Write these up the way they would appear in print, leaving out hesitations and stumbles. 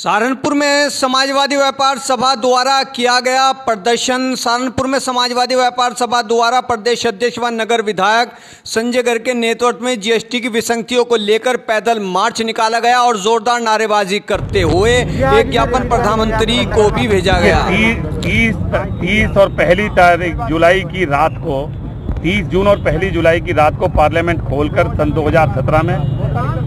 सहारनपुर में समाजवादी व्यापार सभा द्वारा किया गया प्रदर्शन। सहारनपुर में समाजवादी व्यापार सभा द्वारा प्रदेश अध्यक्ष व नगर विधायक संजय गर्ग के नेतृत्व में जीएसटी की विसंगतियों को लेकर पैदल मार्च निकाला गया और जोरदार नारेबाजी करते हुए एक ज्ञापन प्रधानमंत्री को भी भेजा गया। 30 और 1 जुलाई की रात को 30 जून और 1 जुलाई की रात को पार्लियामेंट खोलकर सन 2017 में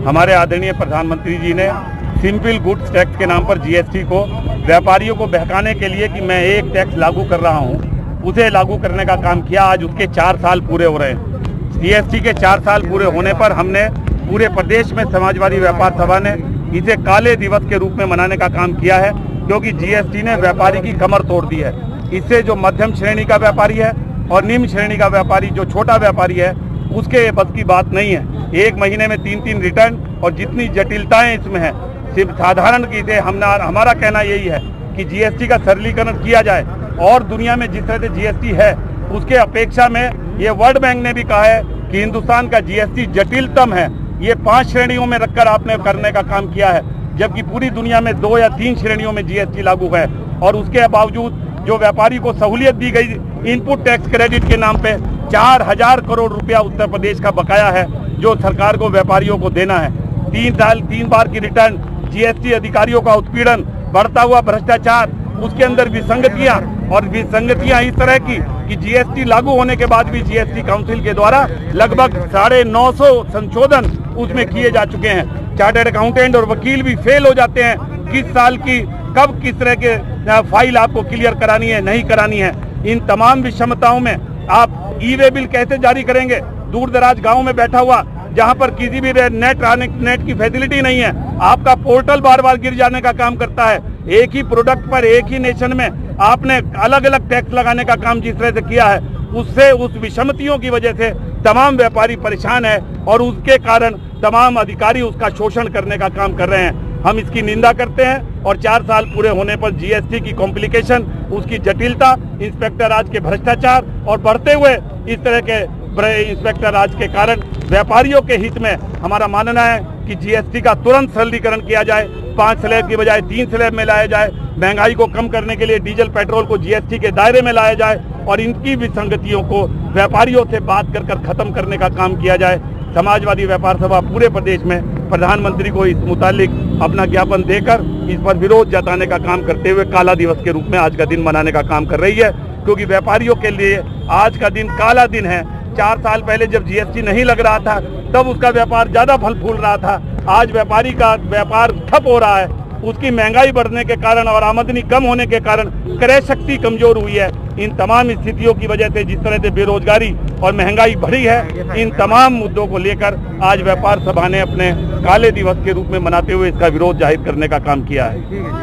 हमारे आदरणीय प्रधानमंत्री जी ने सिंपल गुड्स टैक्स के नाम पर जीएसटी को व्यापारियों को बहकाने के लिए कि मैं एक टैक्स लागू कर रहा हूं, उसे लागू करने का काम किया। आज उसके 4 साल पूरे हो रहे हैं। जीएसटी के 4 साल पूरे होने पर हमने पूरे प्रदेश में समाजवादी व्यापार सभा ने इसे काले दिवस के रूप में मनाने का काम किया है, क्योंकि जीएसटी ने व्यापारी की कमर तोड़ दी है। इससे जो मध्यम श्रेणी का व्यापारी है और निम्न श्रेणी का व्यापारी, जो छोटा व्यापारी है, उसके बस की बात नहीं है। एक महीने में 3 रिटर्न और जितनी जटिलताएं इसमें है, सिर्फ साधारण की थे। हमारा कहना यही है कि जीएसटी का सरलीकरण किया जाए और दुनिया में जिस तरह से जीएसटी है उसके अपेक्षा में ये वर्ल्ड बैंक ने भी कहा है कि हिंदुस्तान का जीएसटी जटिलतम है। ये 5 श्रेणियों में रखकर आपने करने का काम किया है, जबकि पूरी दुनिया में 2 या 3 श्रेणियों में जीएसटी लागू है। और उसके बावजूद जो व्यापारी को सहूलियत दी गई इनपुट टैक्स क्रेडिट के नाम पे 4000 करोड़ रुपया उत्तर प्रदेश का बकाया है, जो सरकार को व्यापारियों को देना है। 3 बार की रिटर्न, जीएसटी अधिकारियों का उत्पीड़न, बढ़ता हुआ भ्रष्टाचार, उसके अंदर विसंगतियां इस तरह की कि जीएसटी लागू होने के बाद भी जीएसटी काउंसिल के द्वारा लगभग 950 संशोधन उसमें किए जा चुके हैं। चार्टर्ड अकाउंटेंट और वकील भी फेल हो जाते हैं किस साल की कब किस तरह के फाइल आपको क्लियर करानी है, नहीं करानी है। इन तमाम विषमताओं में आप ई-वे बिल कैसे जारी करेंगे? दूर दराज गाँव में बैठा हुआ, जहां पर किसी भी नेट की फैसिलिटी नहीं है, आपका पोर्टल बार बार गिर जाने का काम करता है। एक ही प्रोडक्ट पर एक ही नेशन में आपने अलग अलग टैक्स लगाने का काम जिस तरह से किया है, उससे उस विषमतियों की वजह से तमाम व्यापारी परेशान है और उसके कारण तमाम अधिकारी उसका शोषण करने का काम कर रहे हैं। हम इसकी निंदा करते हैं और 4 साल पूरे होने पर जीएसटी की कॉम्प्लिकेशन, उसकी जटिलता, इंस्पेक्टर राज के भ्रष्टाचार और बढ़ते हुए इस तरह के इंस्पेक्टर राज के कारण व्यापारियों के हित में हमारा मानना है कि जीएसटी का तुरंत सरलीकरण किया जाए। 5 स्लैब की बजाय 3 स्लैब में लाया जाए। महंगाई को कम करने के लिए डीजल पेट्रोल को जीएसटी के दायरे में लाया जाए और इनकी विसंगतियों को व्यापारियों से बात कर खत्म करने का काम किया जाए। समाजवादी व्यापार सभा पूरे प्रदेश में प्रधानमंत्री को इस मुतालिक अपना ज्ञापन देकर इस पर विरोध जताने का काम करते हुए काला दिवस के रूप में आज का दिन मनाने का काम कर रही है, क्योंकि व्यापारियों के लिए आज का दिन काला दिन है। 4 साल पहले जब जीएसटी नहीं लग रहा था तब उसका व्यापार ज्यादा फल फूल रहा था। आज व्यापारी का व्यापार ठप हो रहा है, उसकी महंगाई बढ़ने के कारण और आमदनी कम होने के कारण क्रय शक्ति कमजोर हुई है। इन तमाम स्थितियों की वजह से जिस तरह से बेरोजगारी और महंगाई बढ़ी है, इन तमाम मुद्दों को लेकर आज व्यापार सभा ने अपने काले दिवस के रूप में मनाते हुए इसका विरोध जाहिर करने का काम किया है।